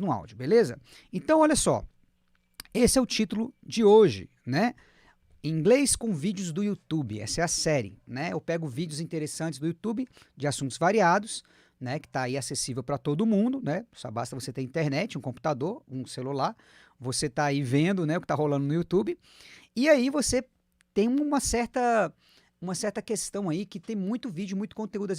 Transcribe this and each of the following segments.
no áudio, beleza? Então, olha só, esse é o título de hoje, né? Inglês com vídeos do YouTube, essa é a série, né? Eu pego vídeos interessantes do YouTube, de assuntos variados, né? Que tá aí acessível para todo mundo, né? Só basta você ter internet, um computador, um celular, você tá aí vendo, né, o que tá rolando no YouTube, e aí você tem uma certa questão aí que tem muito vídeo, muito conteúdo,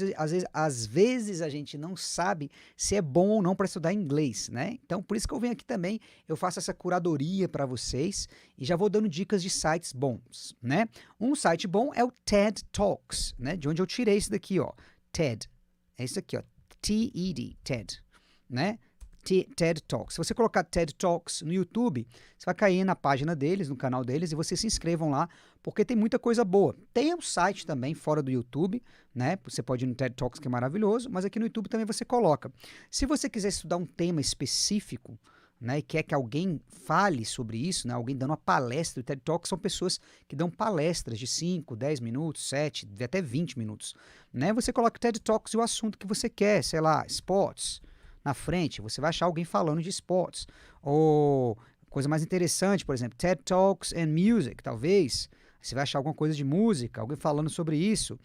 às vezes a gente não sabe se é bom ou não para estudar inglês, né? Então, por isso que eu venho aqui também, eu faço essa curadoria para vocês e já vou dando dicas de sites bons, né? Um site bom é o TED Talks, né? De onde eu tirei isso daqui, ó, TED. É isso aqui, ó, TED, TED, né? TED Talks. Se você colocar TED Talks no YouTube, você vai cair na página deles, no canal deles, e vocês se inscrevam lá, porque tem muita coisa boa. Tem um site também fora do YouTube, né? Você pode ir no TED Talks, que é maravilhoso, mas aqui no YouTube também você coloca. Se você quiser estudar um tema específico, né, e quer que alguém fale sobre isso, né, alguém dando uma palestra, o TED Talks são pessoas que dão palestras de 5, 10 minutos, 7, até 20 minutos. Né? Você coloca TED Talks e o assunto que você quer, sei lá, esportes, na frente, você vai achar alguém falando de esportes. Ou coisa mais interessante, por exemplo, TED Talks and Music, talvez. Você vai achar alguma coisa de música, alguém falando sobre isso.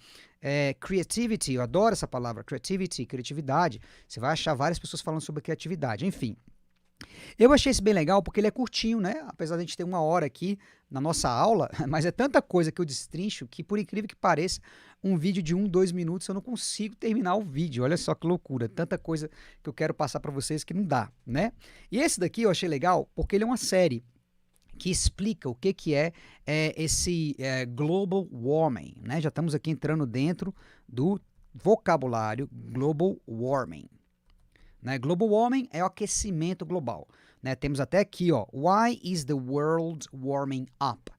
Creativity, eu adoro essa palavra, creativity, criatividade. Você vai achar várias pessoas falando sobre criatividade, enfim. Eu achei esse bem legal porque ele é curtinho, né? Apesar de a gente ter 1 hora aqui na nossa aula, mas é tanta coisa que eu destrincho que, por incrível que pareça, um vídeo de 1, 2 minutos eu não consigo terminar o vídeo. Olha só que loucura, tanta coisa que eu quero passar para vocês que não dá, né? E esse daqui eu achei legal porque ele é uma série que explica o que é esse global warming, né? Já estamos aqui entrando dentro do vocabulário global warming. Né? Global warming é o aquecimento global. Né? Temos até aqui, ó, why is the world warming up?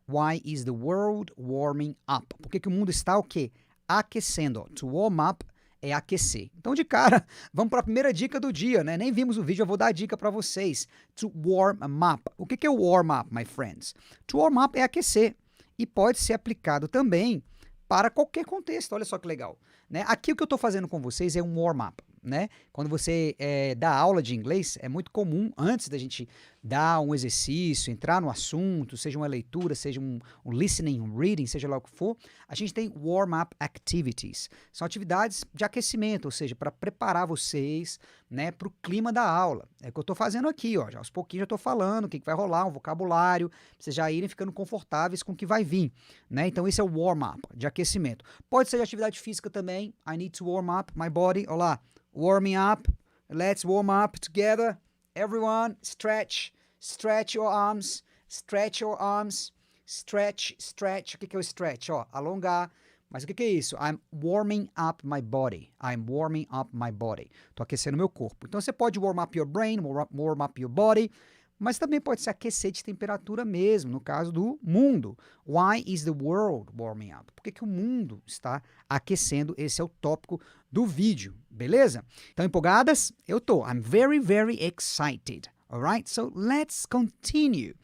Why is the world warming up? Por que o mundo está o quê? Aquecendo. To warm up é aquecer. Então, de cara, vamos para a primeira dica do dia, né? Nem vimos o vídeo, eu vou dar a dica para vocês. To warm up. O que é o warm up, my friends? To warm up é aquecer. E pode ser aplicado também para qualquer contexto. Olha só que legal. Né? Aqui o que eu estou fazendo com vocês é um warm up. Né? Quando você dá aula de inglês, é muito comum, antes da gente dar um exercício, entrar no assunto, seja uma leitura, seja um listening, um reading, seja lá o que for, a gente tem warm-up activities. São atividades de aquecimento, ou seja, para preparar vocês, né, para o clima da aula. É o que eu estou fazendo aqui, ó, já aos pouquinhos já estou falando o que vai rolar, um vocabulário, pra vocês já irem ficando confortáveis com o que vai vir. Né? Então esse é o warm-up, de aquecimento. Pode ser de atividade física também, I need to warm up my body, olá. Warming up, let's warm up together. Everyone, stretch, stretch your arms, stretch your arms, stretch, stretch. O que é o stretch? Ó, alongar. Mas o que é isso? I'm warming up my body. I'm warming up my body. Tô aquecendo meu corpo. Então você pode warm up your brain, warm up your body, mas também pode se aquecer de temperatura mesmo, no caso do mundo. Why is the world warming up? Por que o mundo está aquecendo? Esse é o tópico do vídeo, beleza? Então, empolgadas? Eu tô. I'm very, very excited. Alright? So, let's continue.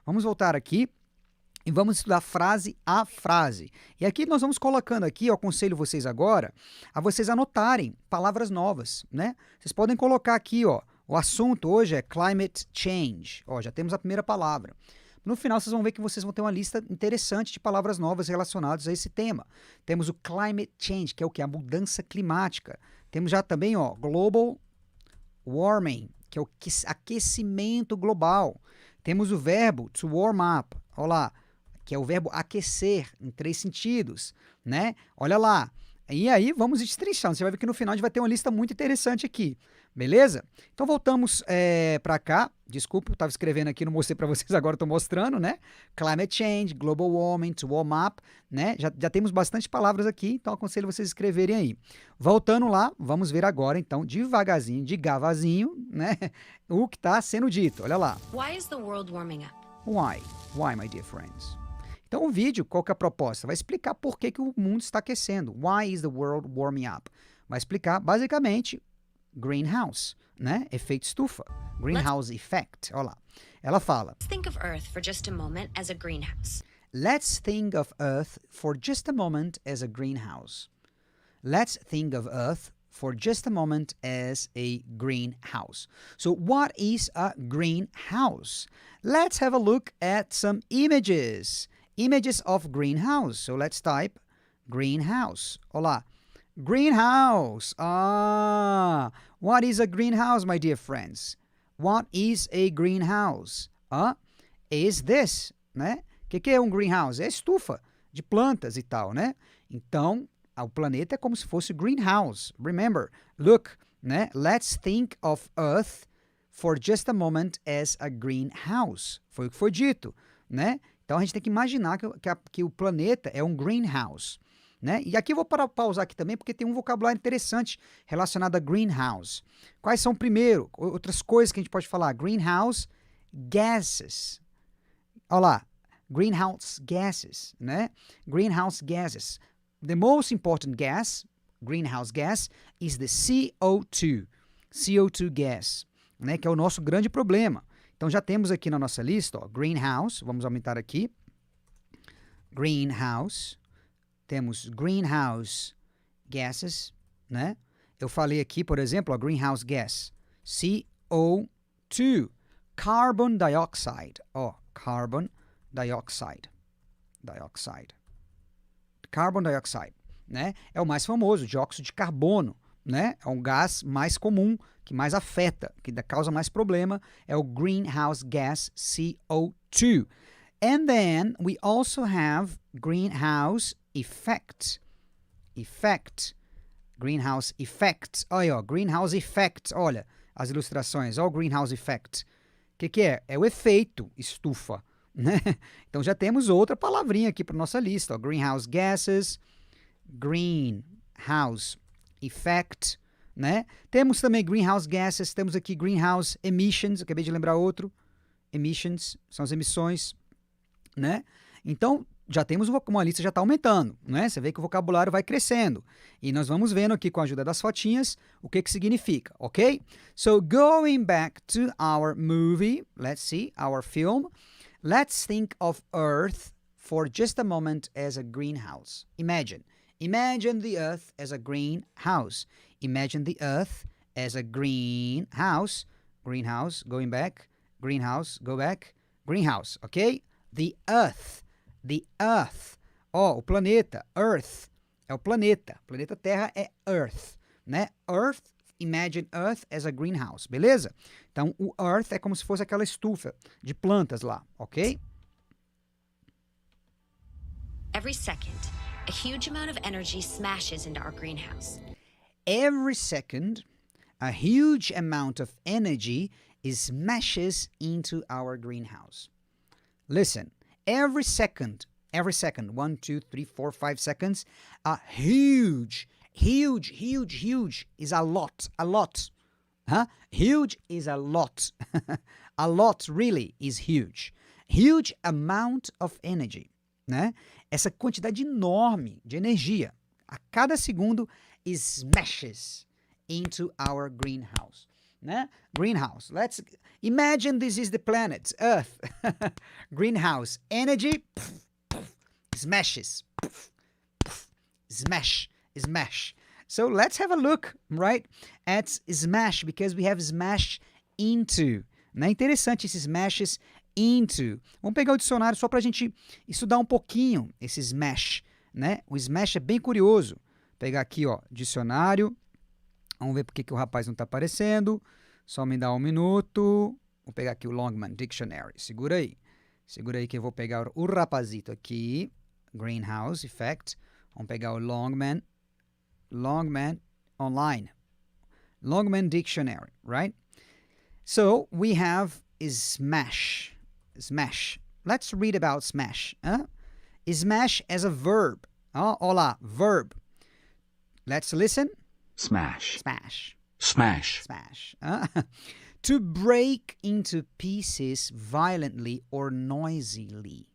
Vamos voltar aqui e vamos estudar frase a frase. E aqui nós vamos colocando aqui, eu aconselho vocês agora a vocês anotarem palavras novas, né? Vocês podem colocar aqui, ó, o assunto hoje é climate change. Ó, já temos a primeira palavra. No final, vocês vão ver que vocês vão ter uma lista interessante de palavras novas relacionadas a esse tema. Temos o climate change, que é o que? A mudança climática. Temos já também, ó, global warming, que é o aquecimento global. Temos o verbo to warm up, olha lá, que é o verbo aquecer, em 3 sentidos, né? Olha lá. E aí, vamos destrinchando. Você vai ver que no final a gente vai ter uma lista muito interessante aqui. Beleza? Então voltamos para cá. Desculpa, eu estava escrevendo aqui, não mostrei para vocês, agora estou mostrando, né? Climate change, global warming, to warm up, né? Já temos bastante palavras aqui, então aconselho vocês escreverem aí. Voltando lá, vamos ver agora, então, devagarzinho, de gavazinho, né? O que está sendo dito. Olha lá. Why is the world warming up? Why? Why, my dear friends? Então o vídeo, qual que é a proposta? Vai explicar por que o mundo está aquecendo. Why is the world warming up? Vai explicar, basicamente, greenhouse, né? Efeito estufa. Greenhouse effect. Olha lá. Ela fala. Let's think of Earth for just a moment as a greenhouse. Let's think of Earth for just a moment as a greenhouse. Let's think of Earth for just a moment as a greenhouse. So what is a greenhouse? Let's have a look at some images. Images of greenhouse. So let's type greenhouse. Olá. Greenhouse. What is a greenhouse, my dear friends? What is a greenhouse? Is this, né? O que é um greenhouse? É estufa de plantas e tal, né? Então, o planeta é como se fosse greenhouse. Remember, look, né? Let's think of Earth for just a moment as a greenhouse. Foi o que foi dito, né? Então, a gente tem que imaginar que o planeta é um greenhouse, né? E aqui eu vou pausar aqui também, porque tem um vocabulário interessante relacionado a greenhouse. Quais são, primeiro, outras coisas que a gente pode falar? Greenhouse gases. Olha lá, greenhouse gases, né? Greenhouse gases. The most important gas, greenhouse gas, is the CO2. CO2 gas, né? Que é o nosso grande problema. Então, já temos aqui na nossa lista, ó, greenhouse, vamos aumentar aqui. Greenhouse. Temos greenhouse gases, né? Eu falei aqui, por exemplo, ó, greenhouse gas, CO2. Carbon dioxide, ó, carbon dioxide. Carbon dioxide, né? É o mais famoso, dióxido de carbono, né? É um gás mais comum, que mais afeta, que causa mais problema, é o greenhouse gas CO2. And then we also have greenhouse effect. Greenhouse effect. Olha, ó, greenhouse effect. Olha as ilustrações. Olha o greenhouse effect. O que é? É o efeito estufa, né? Então já temos outra palavrinha aqui para nossa lista. Ó, greenhouse gases, greenhouse effect, né? Temos também greenhouse gases, temos aqui greenhouse emissions, acabei de lembrar outro. Emissions são as emissões, né? Então, já temos uma lista, já está aumentando, né? Você vê que o vocabulário vai crescendo. E nós vamos vendo aqui com a ajuda das fotinhas o que significa, ok? So, going back to our movie, let's see, our film, let's think of Earth for just a moment as a greenhouse. Imagine the Earth as a greenhouse. Imagine the Earth as a greenhouse. Greenhouse, going back. Greenhouse, go back. Greenhouse, ok? The Earth. Ó, o planeta, Earth, é o planeta. O planeta Terra é Earth, né? Earth, imagine Earth as a greenhouse, beleza? Então, o Earth é como se fosse aquela estufa de plantas lá, ok? Every second, a huge amount of energy smashes into our greenhouse. Every second, a huge amount of energy smashes into our greenhouse. Listen, every second, 1, 2, 3, 4, 5 seconds, a huge is a lot. Huh? Huge is a lot. A lot really is huge. Huge amount of energy, né? Essa quantidade enorme de energia, a cada segundo, smashes into our greenhouse. Né? Greenhouse. Let's imagine this is the planet, Earth. Greenhouse. Energy, smashes. Smash. So let's have a look, right, at smash, because we have smash into. Né? Interessante esses smashes into. Vamos pegar o dicionário só para a gente estudar um pouquinho esse smash, né? O smash é bem curioso. Vou pegar aqui, ó, dicionário. Vamos ver por que o rapaz não está aparecendo. Só me dá um minuto. Vou pegar aqui o Longman Dictionary. Segura aí que eu vou pegar o rapazito aqui. Greenhouse Effect. Vamos pegar o Longman Online. Longman Dictionary, right? So, we have smash. Let's read about smash. Smash as a verb. Olá, verb. Let's listen. Smash. To break into pieces violently or noisily.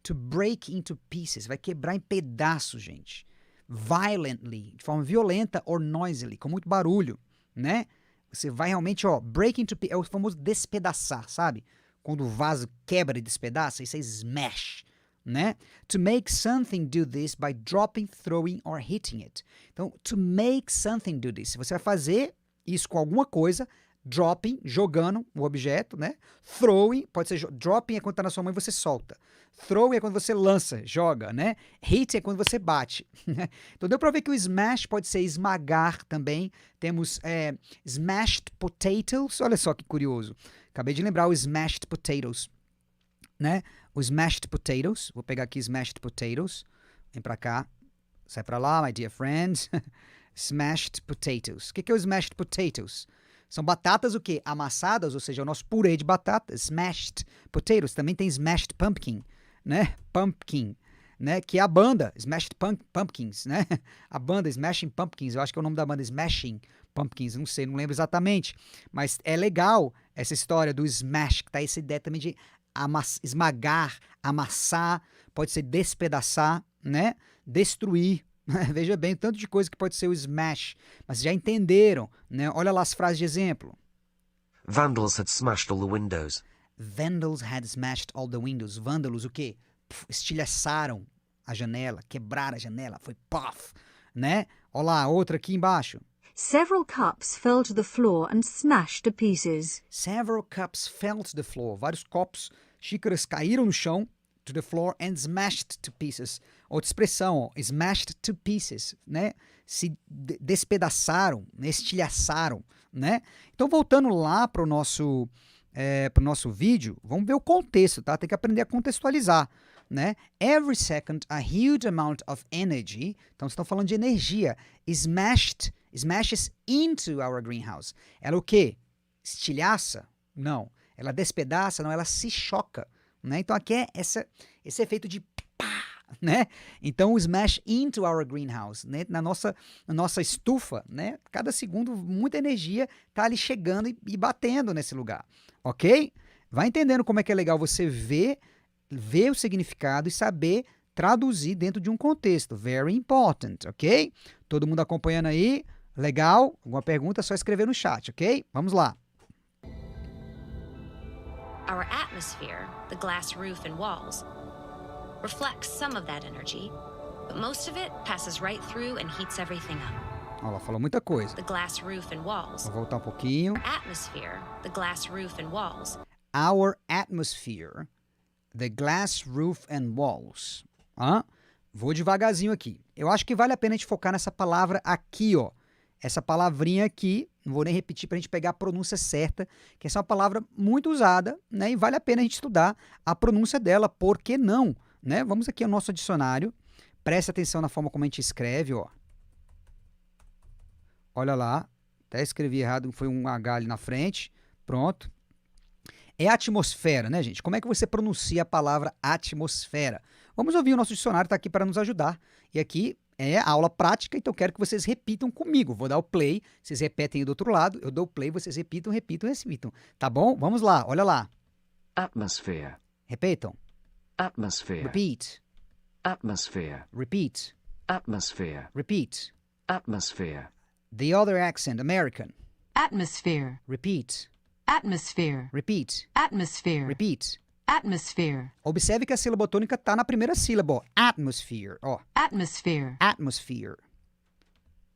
To break into pieces. Vai quebrar em pedaços, gente. Violently, de forma violenta, or noisily, com muito barulho, né? Você vai realmente, ó, break into pieces. É o famoso despedaçar, sabe? Quando o vaso quebra e despedaça, isso é smash, né? To make something do this by dropping, throwing or hitting it. Então, to make something do this. Você vai fazer isso com alguma coisa, dropping, jogando o objeto, né? Throwing, pode ser, dropping é quando tá na sua mão e você solta. Throwing é quando você lança, joga, né? Hit é quando você bate. Então deu para ver que o smash pode ser esmagar também. Temos smashed potatoes, olha só que curioso. Acabei de lembrar o smashed potatoes, né? O smashed potatoes, vou pegar aqui smashed potatoes, vem para cá, sai para lá, my dear friends. Smashed potatoes. O que é o smashed potatoes? São batatas o quê? Amassadas, ou seja, o nosso purê de batata, smashed potatoes. Também tem smashed pumpkin, né? Pumpkin, né? Que é a banda, Smashed Pumpkins, né? A banda Smashing Pumpkins, eu acho que é o nome da banda, Smashing Pumpkins, não sei, não lembro exatamente. Mas é legal essa história do smash, que tá essa ideia também de esmagar, amassar, pode ser despedaçar, né? Destruir. Veja bem, o tanto de coisa que pode ser o smash. Mas já entenderam, né? Olha lá as frases de exemplo. Vandals had smashed all the windows. Vandals had smashed all the windows. Vândalos, o quê? Estilhaçaram a janela, quebraram a janela, foi puff, né? Olha lá, outra aqui embaixo. Several cups fell to the floor and smashed to pieces. Several cups fell to the floor. Vários copos, xícaras caíram no chão, to the floor and smashed to pieces. Outra expressão, ó, smashed to pieces, né? Se despedaçaram, estilhaçaram, né? Então, voltando lá para o nosso vídeo, vamos ver o contexto, tá? Tem que aprender a contextualizar, né? Every second, a huge amount of energy, então estão falando de energia, smashes into our greenhouse. Ela o quê? Estilhaça? Não. Ela despedaça? Não, ela se choca, né? Então aqui é esse efeito de pá, né? Então o smash into our greenhouse, né? Na nossa estufa, né? Cada segundo muita energia tá ali chegando e batendo nesse lugar, ok? Vai entendendo como é que é legal você ver o significado e saber traduzir dentro de um contexto. Very important, ok? Todo mundo acompanhando aí? Legal? Alguma pergunta é só escrever no chat, ok? Vamos lá. Our atmosphere, the glass roof and walls, reflects some of that energy, but most of it passes right through and heats everything up. Olha lá, falou muita coisa. The glass roof and walls. Vou voltar um pouquinho. Our atmosphere, the glass roof and walls. Our atmosphere, the glass roof and walls. Vou devagarzinho aqui. Eu acho que vale a pena a gente focar nessa palavra aqui, ó. Essa palavrinha aqui, não vou nem repetir para a gente pegar a pronúncia certa, que essa é uma palavra muito usada, né? E vale a pena a gente estudar a pronúncia dela, por que não? Né? Vamos aqui ao nosso dicionário, preste atenção na forma como a gente escreve, ó. Olha lá, até escrevi errado, foi um H ali na frente, pronto. É atmosfera, né, gente? Como é que você pronuncia a palavra atmosfera? Vamos ouvir, o nosso dicionário está aqui para nos ajudar. E aqui é a aula prática, então quero que vocês repitam comigo. Vou dar o play, vocês repetem do outro lado, eu dou o play, vocês repitam. Tá bom? Vamos lá, olha lá. Atmosphere. Repetam. Atmosphere. Repeat. Atmosphere. Repeat. Atmosphere. Repeat. Atmosphere. The other accent, American. Atmosphere, Repeat. atmosphere, Repeat. atmosphere, Repeat. atmosphere, Observe que a sílaba tônica está na primeira sílaba, ó. Atmosphere, ó. atmosphere, Atmosphere.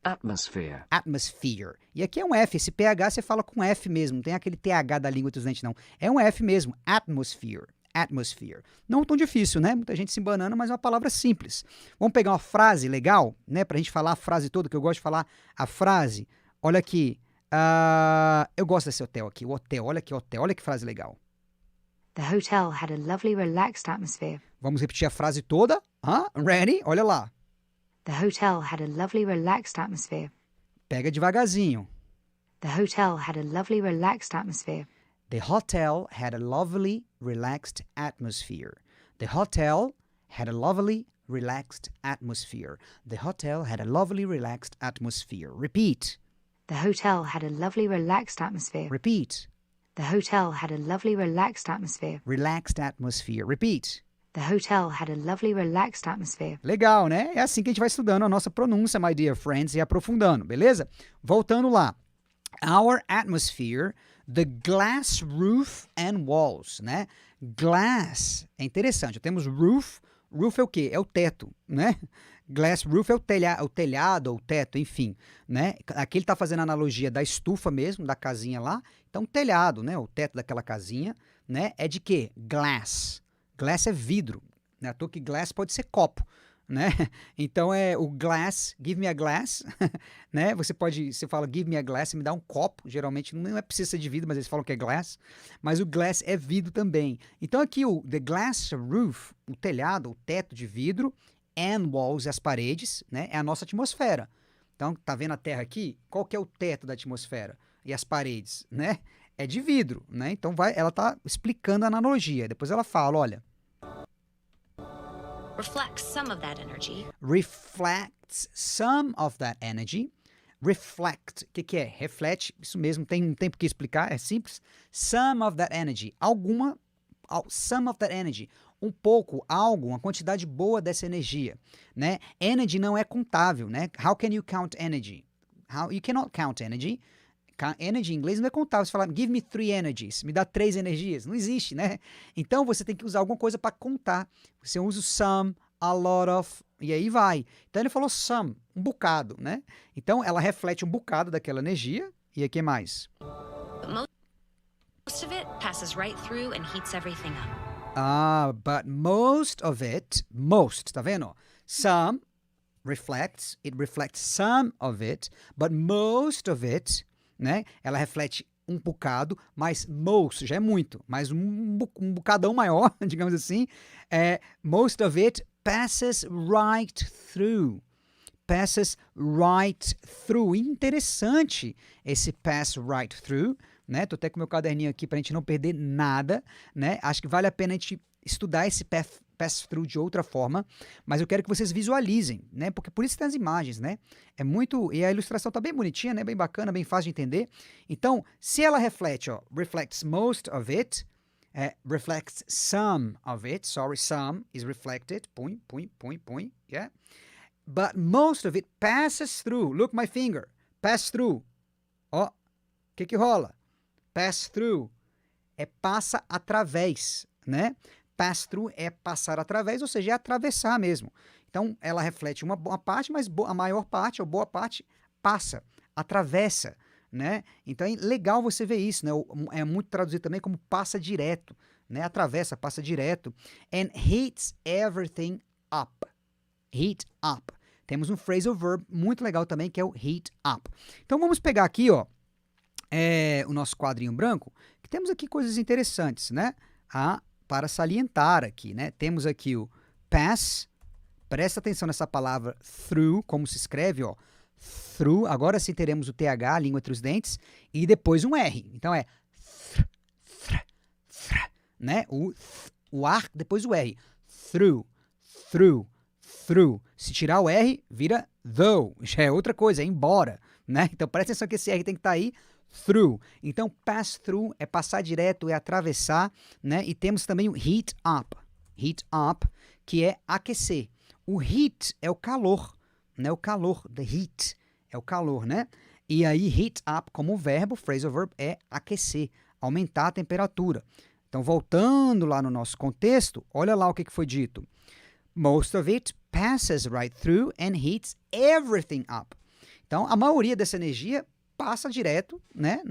Atmosphere. Atmosphere. E aqui é um F. Esse PH você fala com F mesmo. Não tem aquele TH da língua dos dentes, não. É um F mesmo. Atmosphere. Atmosphere. Não tão difícil, né? Muita gente se embanando, mas é uma palavra simples. Vamos pegar uma frase legal, né? Pra gente falar a frase toda, que eu gosto de falar a frase. Olha aqui. Eu gosto desse hotel aqui. O hotel. Olha que hotel. Olha que frase legal. The hotel had a lovely, relaxed atmosphere. Vamos repetir a frase toda? Ready? Olha lá. The hotel had a lovely, relaxed atmosphere. Pega devagarzinho. The hotel had a lovely, relaxed atmosphere. The hotel had a lovely, relaxed atmosphere. The hotel had a lovely, relaxed atmosphere. The hotel had a lovely, relaxed atmosphere. Repeat. The hotel had a lovely, relaxed atmosphere. Repeat. The hotel had a lovely, relaxed atmosphere. Relaxed atmosphere. Repeat. The hotel had a lovely, relaxed atmosphere. Legal, né? É assim que a gente vai estudando a nossa pronúncia, my dear friends, e aprofundando, beleza? Voltando lá. Our atmosphere, the glass roof and walls, né? Glass, é interessante. Temos roof, Roof é o quê? É o teto, né? Glass roof é o telhado ou o teto, enfim, né? Aqui ele está fazendo a analogia da estufa mesmo, da casinha lá. Então, telhado, né? O teto daquela casinha, né? É de quê? Glass. Glass é vidro, né? À toa que glass pode ser copo, né? Então, é o glass, give me a glass, né? Você fala give me a glass, me dá um copo. Geralmente não é precisa ser de vidro, mas eles falam que é glass. Mas o glass é vidro também. Então, aqui o the glass roof, o telhado, o teto de vidro, and walls, as paredes, né, é a nossa atmosfera. Então, tá vendo a Terra aqui? Qual que é o teto da atmosfera? E as paredes, né? É de vidro, né? Então, ela tá explicando a analogia. Depois ela fala, olha... Reflects some of that energy. Reflects some of that energy. Reflect, o que é? Reflete, isso mesmo, não tem por que explicar, é simples. Some of that energy, some of that energy, um pouco, algo, uma quantidade boa dessa energia, né? Energy não é contável, né? How can you count energy? You cannot count energy. Energy em inglês não é contável. Você fala, give me 3 energies, me dá 3 energias. Não existe, né? Então você tem que usar alguma coisa para contar. Você usa o some, a lot of, e aí vai. Então ele falou some, um bocado, né? Então ela reflete um bocado daquela energia. E aqui mais? Most of it passes right through and heats everything up. But most of it, tá vendo? Some reflects, it reflects some of it, but most of it, né? Ela reflete um bocado, mas most já é muito, mas um bocadão maior, digamos assim. Most of it passes right through. Passes right through. Interessante esse pass right through, né? Tô até com meu caderninho aqui para a gente não perder nada, né? Acho que vale a pena a gente estudar esse pass-through de outra forma, mas eu quero que vocês visualizem, né? Porque por isso tem as imagens, né? É muito... E a ilustração tá bem bonitinha, né? Bem bacana, bem fácil de entender. Então, se ela reflete, ó, reflects most of it, reflects some of it, some is reflected, yeah? But most of it passes through. Look my finger, pass through. Ó, o que rola? Pass through é passa através, né? Pass through é passar através, ou seja, é atravessar mesmo. Então, ela reflete uma parte, mas a maior parte, ou boa parte, passa, atravessa, né? Então, é legal você ver isso, né? É muito traduzido também como passa direto, né? Atravessa, passa direto. And heats everything up. Heat up. Temos um phrasal verb muito legal também, que é o heat up. Então, vamos pegar aqui, ó, o nosso quadrinho branco, que temos aqui coisas interessantes, né? Para salientar aqui, né? Temos aqui o pass, presta atenção nessa palavra through, como se escreve, ó, through, agora sim teremos o TH, a língua entre os dentes, e depois um R, então é né? O ar, depois o R, through, se tirar o R, vira though, já é outra coisa, é embora, né? Então presta atenção que esse R tem que estar aí, through. Então, pass through é passar direto, é atravessar, né? E temos também o heat up, que é aquecer. O heat é o calor, né? O calor, the heat, é o calor, né? E aí, heat up, como verbo, phrasal verb, é aquecer, aumentar a temperatura. Então, voltando lá no nosso contexto, olha lá o que foi dito. Most of it passes right through and heats everything up. Então, a maioria dessa energia passa direto, né,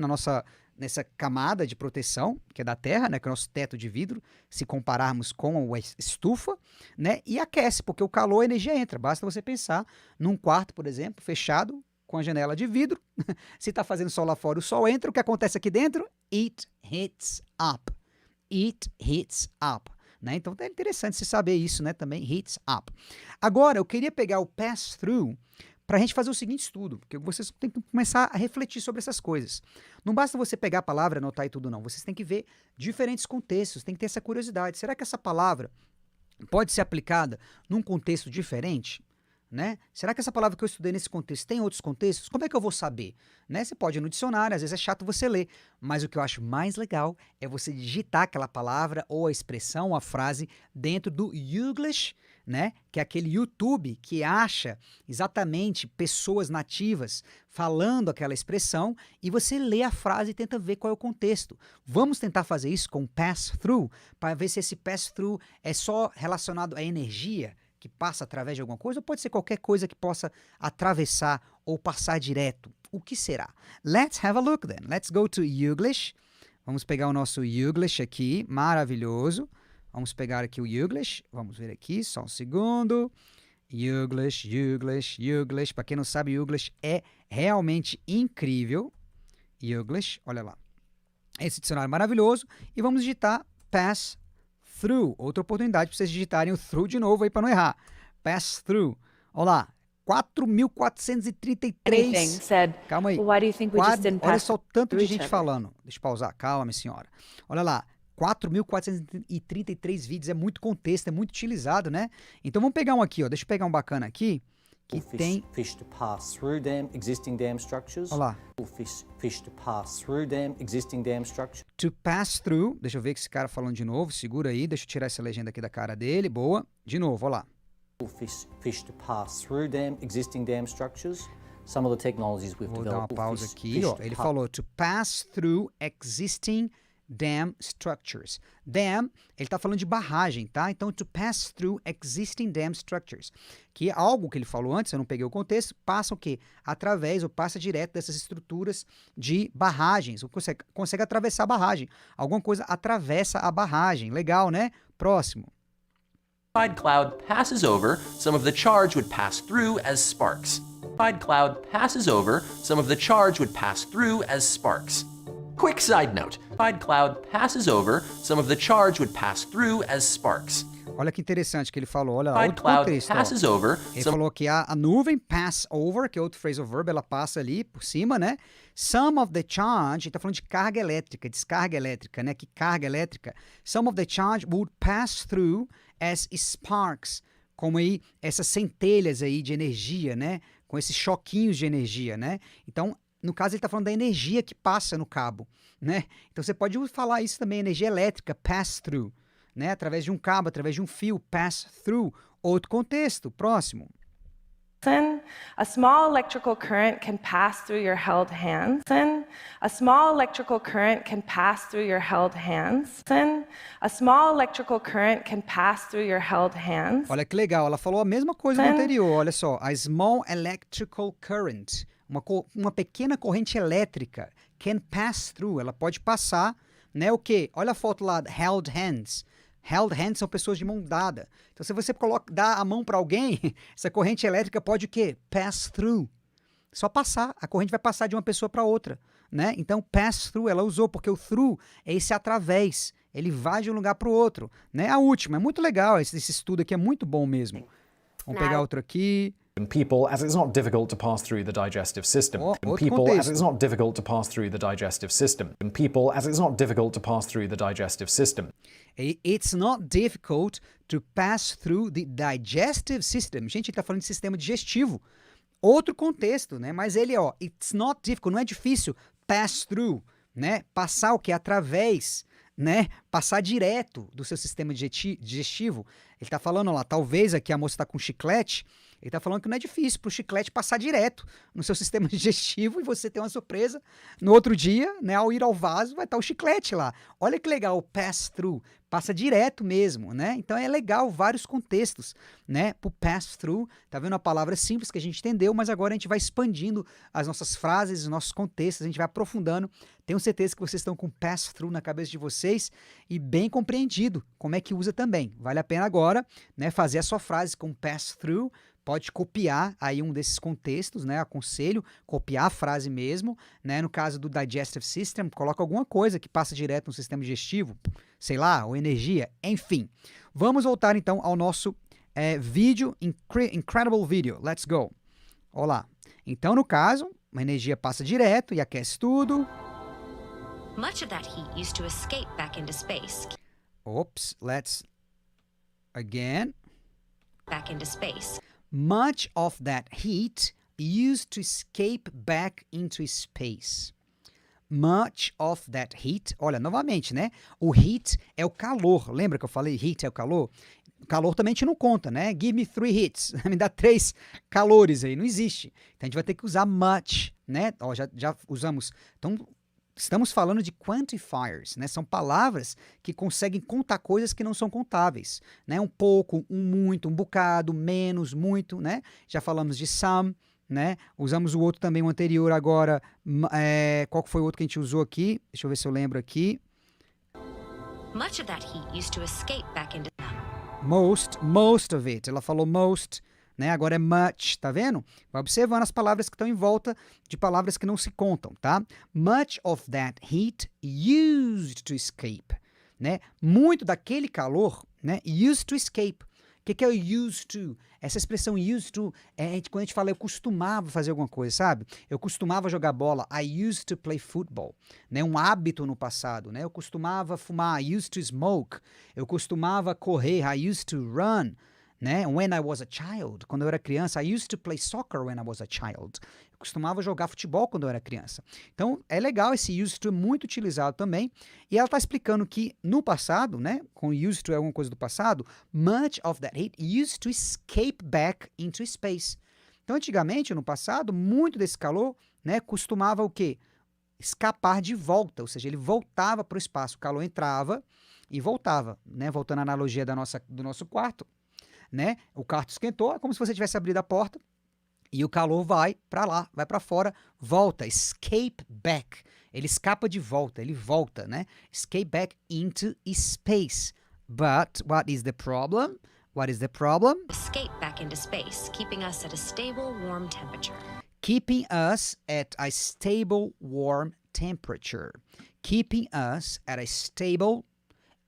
nessa camada de proteção, que é da Terra, né, que é o nosso teto de vidro, se compararmos com a estufa, né, e aquece, porque o calor, a energia entra. Basta você pensar num quarto, por exemplo, fechado, com a janela de vidro. Se está fazendo sol lá fora, o sol entra, o que acontece aqui dentro? It heats up. It heats up. Né? Então, é interessante você saber isso, né, também, heats up. Agora, eu queria pegar o pass-through para a gente fazer o seguinte estudo, porque vocês têm que começar a refletir sobre essas coisas. Não basta você pegar a palavra, anotar e tudo, não. Vocês têm que ver diferentes contextos, tem que ter essa curiosidade. Será que essa palavra pode ser aplicada num contexto diferente? Né? Será que essa palavra que eu estudei nesse contexto tem outros contextos? Como é que eu vou saber? Né? Você pode ir no dicionário, às vezes é chato você ler, mas o que eu acho mais legal é você digitar aquela palavra ou a expressão, a frase dentro do Inglês, né? Que é aquele YouTube que acha exatamente pessoas nativas falando aquela expressão e você lê a frase e tenta ver qual é o contexto. Vamos tentar fazer isso com pass-through, para ver se esse pass-through é só relacionado à energia que passa através de alguma coisa, ou pode ser qualquer coisa que possa atravessar ou passar direto. O que será? Let's have a look then. Let's go to English. Vamos pegar o nosso English aqui, maravilhoso. Vamos pegar aqui o English. Vamos ver aqui, só um segundo. English. Para quem não sabe, English é realmente incrível. English, olha lá. Esse dicionário maravilhoso. E vamos digitar pass through. Outra oportunidade para vocês digitarem o through de novo aí para não errar. Pass through. Olha lá. 4.433. Calma aí. Why do you think we just didn't Olha pass só o tanto de through gente each other? falando. Deixa eu pausar. Calma, minha senhora. Olha lá. 4.433 vídeos. É muito contexto, é muito utilizado, né? Então vamos pegar um aqui, ó. Deixa eu pegar um bacana aqui. Que tem... Fish to pass through existing dam structures. Olha lá. Fish to pass through existing dam structures. To pass through. Deixa eu ver que esse cara falando de novo. Segura aí. Deixa eu tirar essa legenda aqui da cara dele. Boa. De novo, olha lá. Fish to pass through existing dam structures. Some of the technologies we've Vou dar uma developed. pausa aqui, ó. Ele falou to pass through existing dam structures. Dam, ele está falando de barragem, tá? Então, to pass through existing dam structures. Que é algo que ele falou antes, eu não peguei o contexto, passa o quê? Através ou passa direto dessas estruturas de barragens. Ou consegue atravessar a barragem. Alguma coisa atravessa a barragem. Legal, né? Próximo. Cloud passes over, some of the charge would pass through as sparks. Cloud passes over, some of the charge would pass through as sparks. Quick side note, Cloud passes over, some of the charge would pass through as sparks. Olha que interessante que ele falou. Olha lá, outro Cloud contexto. passes Ó. over, Ele falou que a nuvem pass over, que é outro phrasal verb, ela passa ali por cima, né? Some of the charge, ele tá falando de carga elétrica, descarga elétrica, né? Que carga elétrica. Some of the charge would pass through as sparks. Como aí essas centelhas aí de energia, né? Com esses choquinhos de energia, né? Então, no caso, ele está falando da energia que passa no cabo, né? Então, você pode falar isso também, energia elétrica, pass through, né? Através de um cabo, através de um fio, pass through. Outro contexto, próximo. A small electrical current can pass through your held hands. A small electrical current can pass through your held hands. A small electrical current can pass through your held hands. Olha que legal, ela falou a mesma coisa no anterior, olha só. A small electrical current, uma pequena corrente elétrica, can pass through, ela pode passar, né, o quê? Olha a foto lá, held hands. Held hands são pessoas de mão dada. Então, se você dá a mão para alguém, essa corrente elétrica pode o quê? Pass through. Só passar. A corrente vai passar de uma pessoa para outra, né? Então, pass through, ela usou, porque o through é esse através. Ele vai de um lugar para o outro, né? A última, é muito legal. Esse estudo aqui é muito bom mesmo. Vamos pegar outro aqui. In people, as it's not difficult to pass through the digestive system. In outro people, as contexto. it's not difficult to pass through the digestive system. In people, as it's not difficult to pass through the digestive system. It's not difficult to pass through the digestive system. Gente, ele está falando de sistema digestivo. Outro contexto, né? Mas ele, ó, it's not difficult, não é difícil pass through, né? Passar o que? Através, né? Passar direto do seu sistema digestivo. Ele está falando lá, talvez aqui a moça está com chiclete. Ele está falando que não é difícil para o chiclete passar direto no seu sistema digestivo e você ter uma surpresa. No outro dia, né, ao ir ao vaso, vai estar o chiclete lá. Olha que legal, o pass-through. Passa direto mesmo, né? Então é legal, vários contextos, né? Para o pass-through, tá vendo a palavra simples que a gente entendeu, mas agora a gente vai expandindo as nossas frases, os nossos contextos, a gente vai aprofundando. Tenho certeza que vocês estão com pass-through na cabeça de vocês e bem compreendido como é que usa também. Vale a pena agora, né, fazer a sua frase com pass-through. Pode copiar aí um desses contextos, né? Aconselho, copiar a frase mesmo, né? No caso do digestive system, coloca alguma coisa que passa direto no sistema digestivo, sei lá, ou energia, enfim. Vamos voltar então ao nosso vídeo, incredible video. Let's go. Olá. Então, no caso, a energia passa direto e aquece tudo. Much of that heat used to escape back into space. Oops, let's again. Back into space. Much of that heat used to escape back into space. Much of that heat. Olha, novamente, né? O heat é o calor. Lembra que eu falei heat é o calor? calor também a gente não conta, né? Give me 3 hits. Me dá 3 calores aí. Não existe. Então a gente vai ter que usar much, né? Ó, já usamos. Então, estamos falando de quantifiers, né? São palavras que conseguem contar coisas que não são contáveis, né? Um pouco, um muito, um bocado, menos, muito, né? Já falamos de some, né? Usamos o outro também, o anterior agora. Qual que foi o outro que a gente usou aqui? Deixa eu ver se eu lembro aqui. Much of that heat used to escape back into them. Most of it. Ela falou most, né? Agora é much, tá vendo? Vai observando as palavras que estão em volta de palavras que não se contam, tá? Much of that heat used to escape, né? Muito daquele calor, né? Used to escape. O que é o used to? Essa expressão used to, quando a gente fala eu costumava fazer alguma coisa, sabe? Eu costumava jogar bola. I used to play football. Né? Um hábito no passado. Né? Eu costumava fumar. I used to smoke. Eu costumava correr. I used to run. Né? When I was a child. Quando eu era criança. I used to play soccer when I was a child. Eu costumava jogar futebol quando eu era criança. Então, é legal esse used to, é muito utilizado também. E ela está explicando que no passado, né, com used to é alguma coisa do passado, much of that heat used to escape back into space. Então, antigamente, no passado, muito desse calor, né, costumava o quê? Escapar de volta, ou seja, ele voltava para o espaço. O calor entrava e voltava, né, voltando à analogia do nosso quarto, né? O quarto esquentou, é como se você tivesse abrido a porta, e o calor vai para lá, vai para fora, volta, escape back. Ele escapa de volta, ele volta, né? Escape back into space. But what is the problem? What is the problem? Escape back into space, keeping us at a stable, warm temperature. Keeping us at a stable, warm temperature. Keeping us at a stable,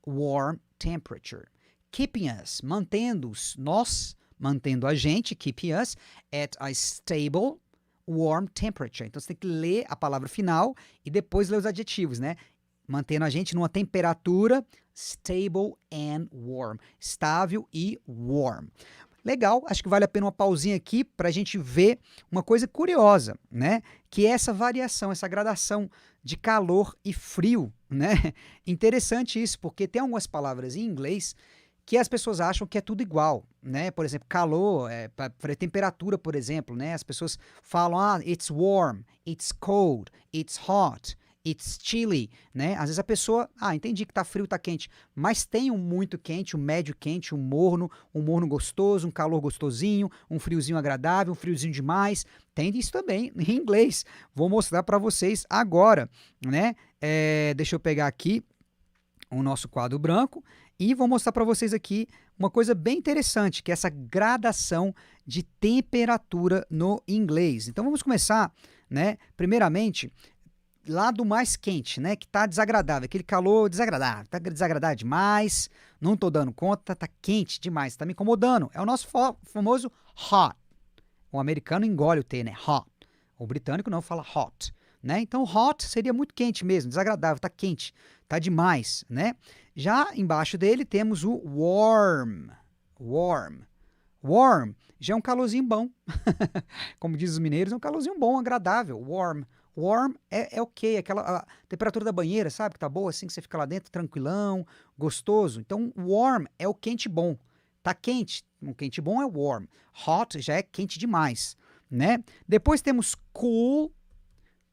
warm temperature. Keeping us, mantendo-os, nós, mantendo a gente, keeping us at a stable, warm temperature. Então, você tem que ler a palavra final e depois ler os adjetivos, né? Mantendo a gente numa temperatura stable and warm. Estável e warm. Legal, acho que vale a pena uma pausinha aqui para a gente ver uma coisa curiosa, né? Que é essa variação, essa gradação de calor e frio, né? Interessante isso, porque tem algumas palavras em inglês que as pessoas acham que é tudo igual, né? Por exemplo, calor, temperatura, por exemplo, né? As pessoas falam, it's warm, it's cold, it's hot, it's chilly, né? Às vezes a pessoa, entendi que tá frio, tá quente, mas tem um muito quente, um médio quente, um morno gostoso, um calor gostosinho, um friozinho agradável, um friozinho demais. Tem isso também em inglês. Vou mostrar para vocês agora, né? Deixa eu pegar aqui o nosso quadro branco e vou mostrar para vocês aqui uma coisa bem interessante, que é essa gradação de temperatura no inglês. Então vamos começar, né? Primeiramente, lá do mais quente, né? Que tá desagradável, aquele calor desagradável, tá desagradável demais, não tô dando conta, tá quente demais, tá me incomodando. É o nosso famoso hot. O americano engole o T, né? Hot. O britânico não fala hot, né? Então hot seria muito quente mesmo, desagradável, tá quente, tá demais, né? Já embaixo dele temos o warm. Warm já é um calorzinho bom. Como dizem os mineiros, é um calorzinho bom, agradável. Warm é ok, aquela temperatura da banheira, sabe? Que tá boa assim, que você fica lá dentro tranquilão, gostoso. Então, warm é o quente bom. Tá quente, um quente bom é warm. Hot já é quente demais, né? Depois temos cool.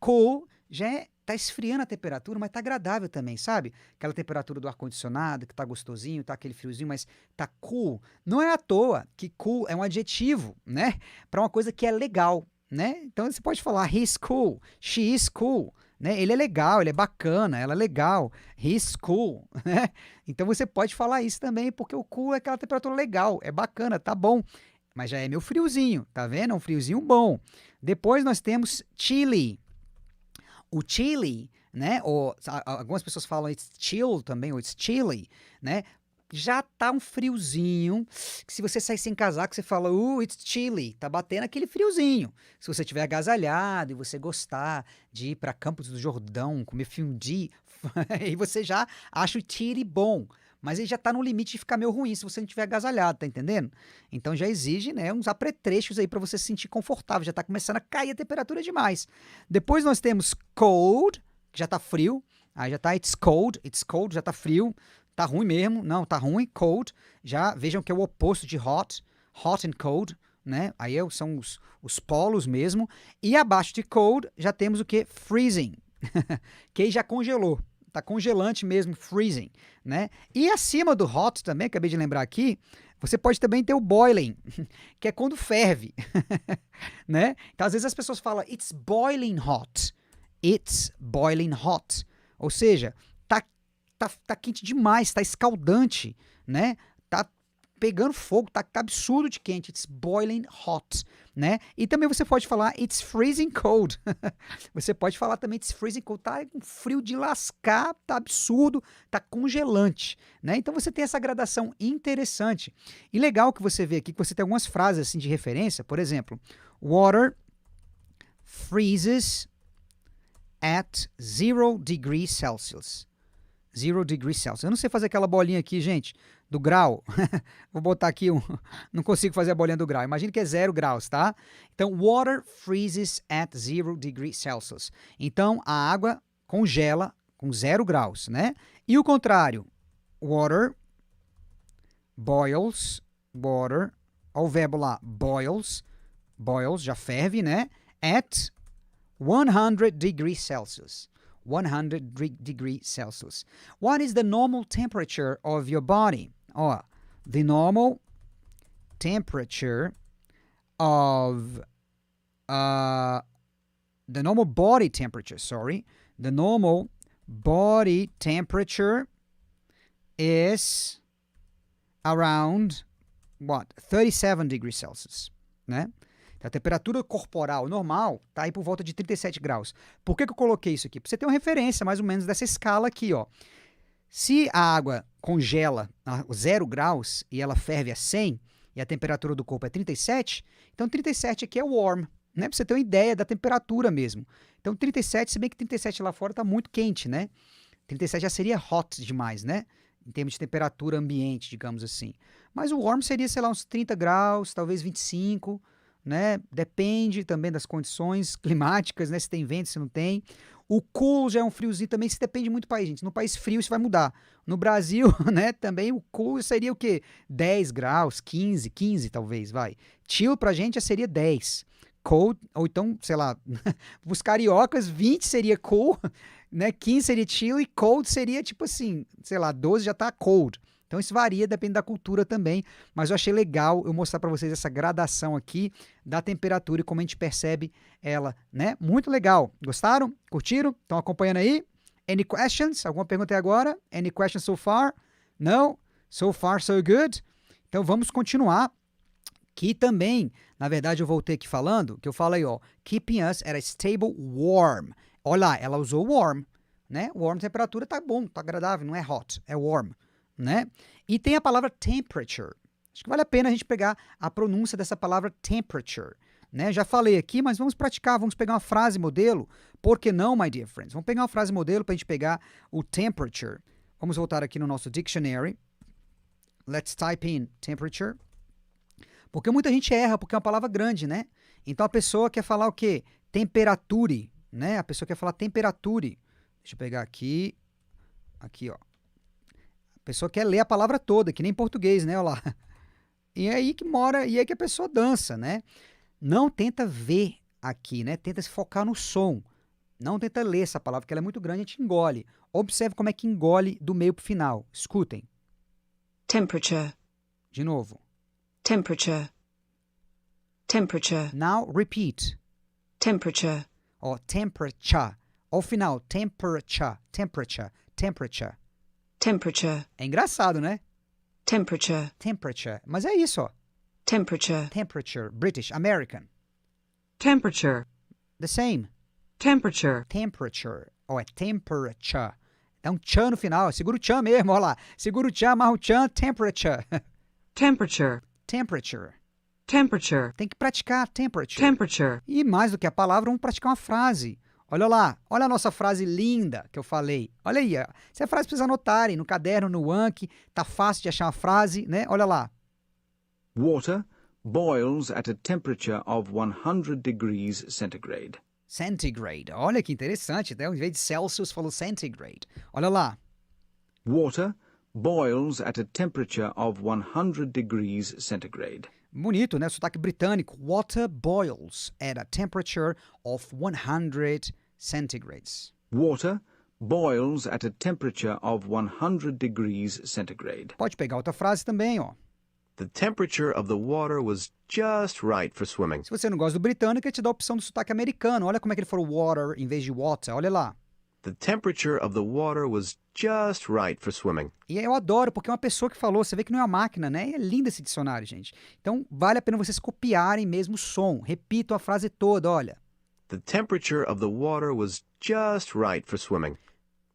Cool já tá esfriando a temperatura, mas tá agradável também, sabe? Aquela temperatura do ar-condicionado, que tá gostosinho, tá aquele friozinho, mas tá cool. Não é à toa que cool é um adjetivo, né? Para uma coisa que é legal, né? Então você pode falar he's cool, she is cool, né? Ele é legal, ele é bacana, ela é legal, he's cool, né? Então você pode falar isso também, porque o cool é aquela temperatura legal, é bacana, tá bom. Mas já é meu friozinho, tá vendo? É um friozinho bom. Depois nós temos chilly. O chilly, né? Ou algumas pessoas falam it's chill também, ou it's chilly, né? Já tá um friozinho, que se você sair sem casaco, você fala, it's chilly, tá batendo aquele friozinho. Se você tiver agasalhado e você gostar de ir para Campos do Jordão, comer fondue, aí você já acha o chilly bom. Mas ele já tá no limite de ficar meio ruim se você não tiver agasalhado, tá entendendo? Então já exige, né, uns apetrechos aí para você se sentir confortável, já tá começando a cair a temperatura demais. Depois nós temos cold, que já tá frio, aí já tá it's cold, já tá frio. tá ruim mesmo, não, tá ruim, cold, já vejam que é o oposto de hot, hot and cold, né? Aí são os polos mesmo. E abaixo de cold já temos o que? Freezing, que aí já congelou, tá congelante mesmo, freezing, né? E acima do hot também, acabei de lembrar aqui, você pode também ter o boiling, que é quando ferve, né? Então, às vezes as pessoas falam, it's boiling hot. It's boiling hot. Ou seja, tá quente demais, tá escaldante, né? Tá pegando fogo, tá absurdo de quente. It's boiling hot, né? E também você pode falar, it's freezing cold. Você pode falar também, it's freezing cold. Tá um frio de lascar, tá absurdo, tá congelante, né? Então você tem essa gradação interessante. E legal que você vê aqui, que você tem algumas frases assim de referência. Por exemplo, water freezes at 0 degrees Celsius. 0 degrees Celsius. Eu não sei fazer aquela bolinha aqui, gente, do grau. Vou botar aqui não consigo fazer a bolinha do grau. Imagina que é 0 graus, tá? Então, water freezes at 0 degrees Celsius. Então, a água congela com 0 graus, né? E o contrário, water boils, water, olha o verbo lá, boils, já ferve, né? At 100 degrees Celsius. 100 degrees Celsius. What is the normal temperature of your body? Oh, the normal temperature of the normal body temperature, sorry. The normal body temperature is around what? 37 degrees Celsius, né? A temperatura corporal normal está aí por volta de 37 graus. Por que eu coloquei isso aqui? Para você ter uma referência mais ou menos dessa escala aqui, ó. Se a água congela a 0 graus e ela ferve a 100 e a temperatura do corpo é 37, então 37 aqui é warm, né? Para você ter uma ideia da temperatura mesmo. Então 37, se bem que 37 lá fora está muito quente, né? 37 já seria hot demais, né? Em termos de temperatura ambiente, digamos assim. Mas o warm seria, sei lá, uns 30 graus, talvez 25, né? Depende também das condições climáticas, né? Se tem vento, se não tem. O cool já é um friozinho também, isso depende muito do país, gente. No país frio isso vai mudar. No Brasil, né, também o cool seria o quê? 10 graus, 15 talvez, vai. Chill pra gente já seria 10. Cold, ou então, sei lá, os cariocas, 20 seria cool, né? 15 seria chill e cold seria tipo assim, sei lá, 12 já tá cold. Então isso varia, depende da cultura também, mas eu achei legal eu mostrar para vocês essa gradação aqui da temperatura e como a gente percebe ela, né? Muito legal. Gostaram? Curtiram? Estão acompanhando aí? Any questions? Alguma pergunta até agora? Any questions so far? No? So far, so good? Então vamos continuar. Que também, na verdade eu voltei aqui falando, que eu falei, ó, keeping us at a stable warm. Olha lá, ela usou warm, né? Warm, temperatura tá bom, tá agradável, não é hot, é warm. Né? E tem a palavra temperature. Acho que vale a pena a gente pegar a pronúncia dessa palavra temperature. Né? Já falei aqui, mas vamos praticar, vamos pegar uma frase modelo. Por que não, my dear friends? Vamos pegar uma frase modelo para a gente pegar o temperature. Vamos voltar aqui no nosso dictionary. Let's type in temperature. Porque muita gente erra, porque é uma palavra grande, né? Então a pessoa quer falar o quê? Temperature, né? A pessoa quer falar temperature. Deixa eu pegar aqui. Aqui, ó. A pessoa quer ler a palavra toda, que nem em português, né? Olha lá. E é aí que mora, e é aí que a pessoa dança, né? Não tenta ver aqui, né? Tenta se focar no som. Não tenta ler essa palavra, porque ela é muito grande, a gente engole. Observe como é que engole do meio para o final. Escutem. Temperature. De novo. Temperature. Temperature. Now repeat. Temperature. Ó, temperature. Ao final, temperature, temperature, temperature. Temperature. É engraçado, né? Temperature. Temperature. Mas é isso, ó. Temperature. Temperature. British. American. Temperature. The same. Temperature. Temperature. Ó, é temperature. Dá um tchan no final. Segura o tchan mesmo, ó lá. Segura o tchan, amarra o tchan. Temperature. Temperature. Temperature. Temperature. Tem que praticar temperature. Temperature. E mais do que a palavra, vamos praticar uma frase. Olha lá, olha a nossa frase linda que eu falei. Olha aí, ó. Essa frase precisa anotarem no caderno, no Anki. Tá fácil de achar uma frase, né? Olha lá. Water boils at a temperature of 100 degrees centigrade. Centigrade. Olha que interessante, né? Em vez de Celsius, falou centigrade. Olha lá. Water boils at a temperature of 100 degrees centigrade. Bonito, né? Sotaque britânico. Water boils at a temperature of 100 centigrades. Water boils at a temperature of 100 degrees centigrade. Pode pegar outra frase também, ó. The temperature of the water was just right for swimming. Se você não gosta do britânico, ele te dá a opção do sotaque americano. Olha como é que ele falou water em vez de water. Olha lá. The temperature of the water was just right for swimming. E eu adoro, porque é uma pessoa que falou. Você vê que não é uma máquina, né? É lindo esse dicionário, gente. Então, vale a pena vocês copiarem mesmo o som. Repitam a frase toda, olha. The temperature of the water was just right for swimming.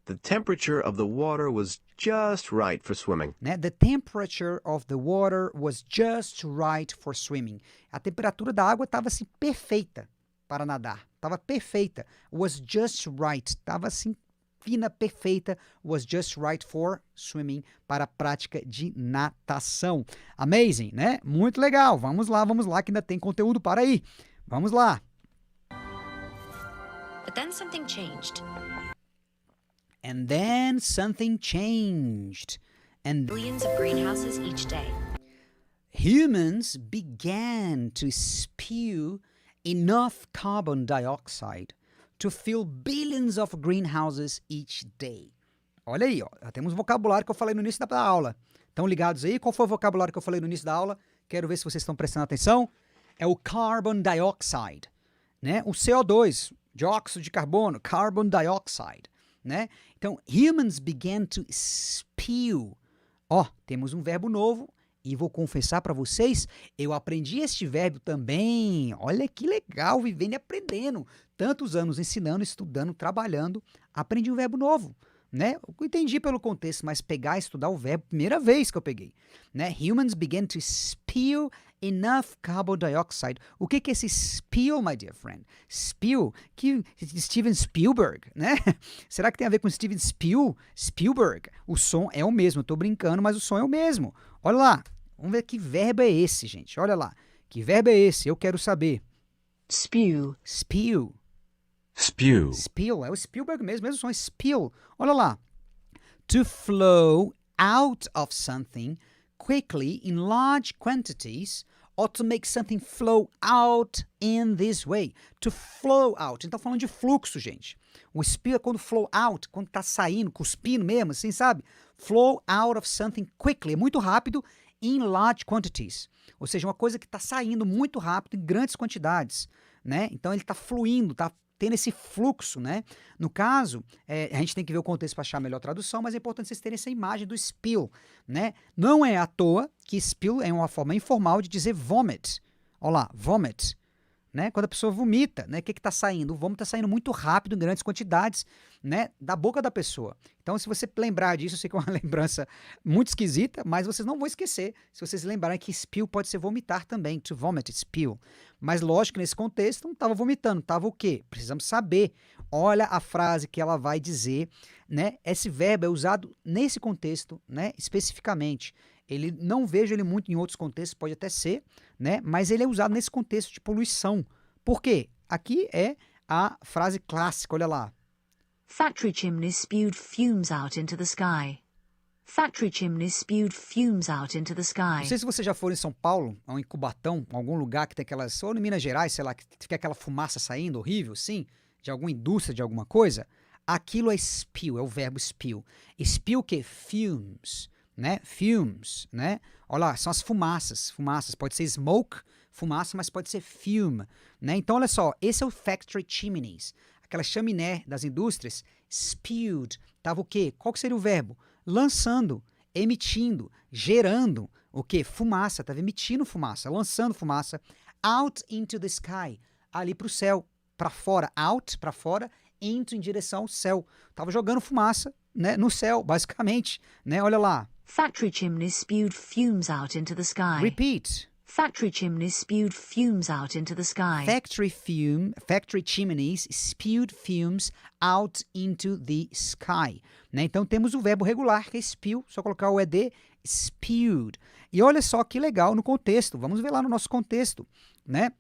The temperature of the water was just right for swimming. Né? The temperature of the water was just right for swimming. A temperatura da água estava assim perfeita para nadar. Estava perfeita. Was just right. Estava assim fina, perfeita. Was just right for swimming, para a prática de natação. Amazing, né? Muito legal. Vamos lá, que ainda tem conteúdo para aí. Vamos lá. But then something changed. And then something changed. And Billions of greenhouses each day. humans began to spew enough carbon dioxide to fill billions of greenhouses each day. Olha aí, ó, já temos o vocabulário que eu falei no início da aula. Estão ligados aí? Qual foi o vocabulário que eu falei no início da aula? Quero ver se vocês estão prestando atenção. É o carbon dioxide, né? O CO2, dióxido de carbono, carbon dioxide, né? Então, humans began to spew. Ó, temos um verbo novo. E vou confessar para vocês, eu aprendi este verbo também. Olha que legal, vivendo e aprendendo. Tantos anos ensinando, estudando, trabalhando, aprendi um verbo novo, né? Eu entendi pelo contexto, mas pegar e estudar o verbo, primeira vez que eu peguei, né? Humans began to spew enough carbon dioxide. O que é esse spew, my dear friend? Spew, que Steven Spielberg, né? Será que tem a ver com Steven Spielberg? O som é o mesmo, eu tô brincando, mas o som é o mesmo. Olha lá, vamos ver que verbo é esse, gente. Olha lá, que verbo é esse? Eu quero saber. Spew. Spew. Spew. Spill, é o Spielberg mesmo som, spill. Olha lá. To flow out of something quickly in large quantities or to make something flow out in this way. To flow out. Então, falando de fluxo, gente. O spill é quando flow out, quando tá saindo, cuspindo mesmo, assim, sabe? Flow out of something quickly, é muito rápido, in large quantities. Ou seja, uma coisa que está saindo muito rápido em grandes quantidades, né? Então, ele está fluindo, está tendo esse fluxo, né? No caso, a gente tem que ver o contexto para achar a melhor tradução, mas é importante vocês terem essa imagem do spill, né? Não é à toa que spill é uma forma informal de dizer vomit. Olha lá, vomit. Né? Quando a pessoa vomita, né? O que está saindo? O vômito está saindo muito rápido, em grandes quantidades, né? Da boca da pessoa. Então, se você lembrar disso, eu sei que é uma lembrança muito esquisita, mas vocês não vão esquecer se vocês lembrarem que spill pode ser vomitar também, to vomit, spill. Mas lógico que nesse contexto não estava vomitando, estava o quê? Precisamos saber. Olha a frase que ela vai dizer, né? Esse verbo é usado nesse contexto, né? Especificamente. Ele não vejo ele muito em outros contextos, pode até ser, né? Mas ele é usado nesse contexto de poluição. Por quê? Aqui é a frase clássica, olha lá. Factory chimneys spewed fumes out into the sky. Factory chimneys spewed fumes out into the sky. Não sei se você já for em São Paulo, ou em Cubatão, algum lugar que tem aquelas, ou em Minas Gerais, sei lá, que fica aquela fumaça saindo horrível, sim, de alguma indústria, de alguma coisa. Aquilo é spew, é o verbo spew. Spew o quê? Fumes. Né? Fumes, né? Olha lá, são as fumaças, pode ser smoke, fumaça, mas pode ser fume, né? Então, olha só, esse é o factory chimneys, aquela chaminé das indústrias, spewed, tava o quê? Qual que seria o verbo? Lançando, emitindo, gerando, o quê? Fumaça, tava emitindo fumaça, lançando fumaça, out into the sky, ali pro céu, para fora, out, para fora, into, em direção ao céu, tava jogando fumaça, né? No céu, basicamente, né? Olha lá. Factory chimneys spewed fumes out into the sky. Repeat. Factory chimneys spewed fumes out into the sky. Factory chimneys spewed fumes out into the sky. Né? Então temos o verbo regular, que é spew, só colocar o ed, spewed. E olha só que legal no contexto, vamos ver lá no nosso contexto, né?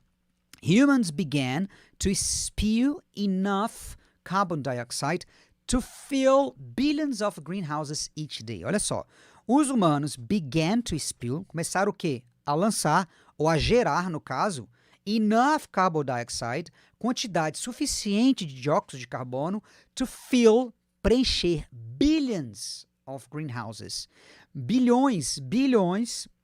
Humans began to spew enough carbon dioxide to fill billions of greenhouses each day. Olha só, os humanos began to spill, começaram o quê? A lançar, ou a gerar, no caso, enough carbon dioxide, quantidade suficiente de dióxido de carbono, to fill, preencher, billions of greenhouses. Bilhões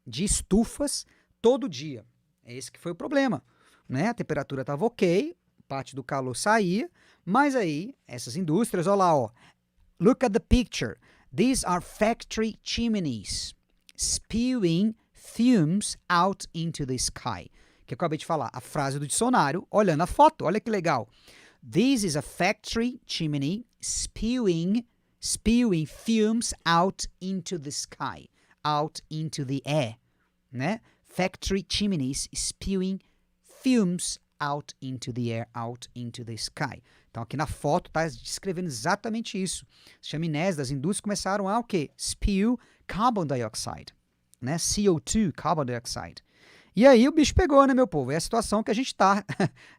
de estufas todo dia. Esse que foi o problema, né? A temperatura estava ok, parte do calor saía, mas aí, essas indústrias, olha lá, ó. Look at the picture. These are factory chimneys spewing fumes out into the sky. Que eu acabei de falar, a frase do dicionário, olhando a foto, olha que legal. This is a factory chimney spewing fumes out into the sky, out into the air, né? Factory chimneys spewing fumes out into the air, out into the sky. Então aqui na foto está descrevendo exatamente isso. As chaminés das indústrias começaram a o quê? Spew carbon dioxide, né? CO2, carbon dioxide. E aí o bicho pegou, né, meu povo? É a situação que a gente tá.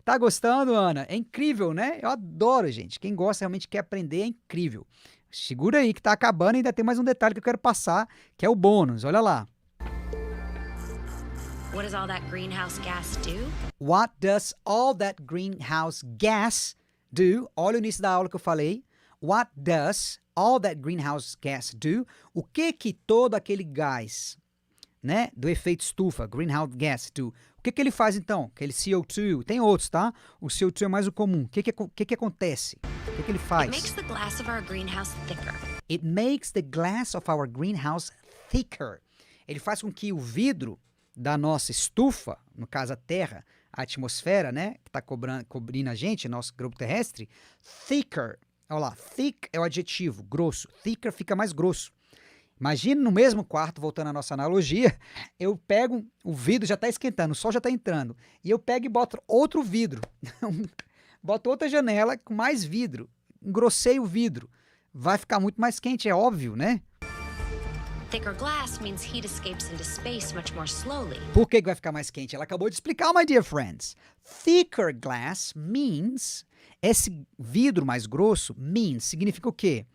Tá gostando, Ana? É incrível, né? Eu adoro, gente. Quem gosta realmente quer aprender, é incrível. Segura aí que tá acabando e ainda tem mais um detalhe que eu quero passar, que é o bônus. Olha lá. What does all that greenhouse gas do? What does all that greenhouse gas do? Olha o início da aula que eu falei. What does all that greenhouse gas do? O que todo aquele gás, né, do efeito estufa, greenhouse gas do? O que ele faz então? Aquele CO2, tem outros, tá? O CO2 é mais o comum. O que acontece? O que ele faz? It makes the glass of our greenhouse thicker. It makes the glass of our greenhouse thicker. Ele faz com que o vidro da nossa estufa, no caso a Terra, a atmosfera, né, que está cobrindo a gente, nosso globo terrestre, thicker. Olha lá, thick é o adjetivo, grosso. Thicker fica mais grosso. Imagina no mesmo quarto, voltando à nossa analogia, eu pego, o vidro já está esquentando, o sol já está entrando, e eu pego e boto outro vidro. Boto outra janela com mais vidro. Engrossei o vidro. Vai ficar muito mais quente, é óbvio, né? Thicker glass means heat escapes into space much more slowly. Por que vai ficar mais quente? Ela acabou de explicar, my dear friends. Thicker glass means, esse vidro mais grosso, means, significa o quê?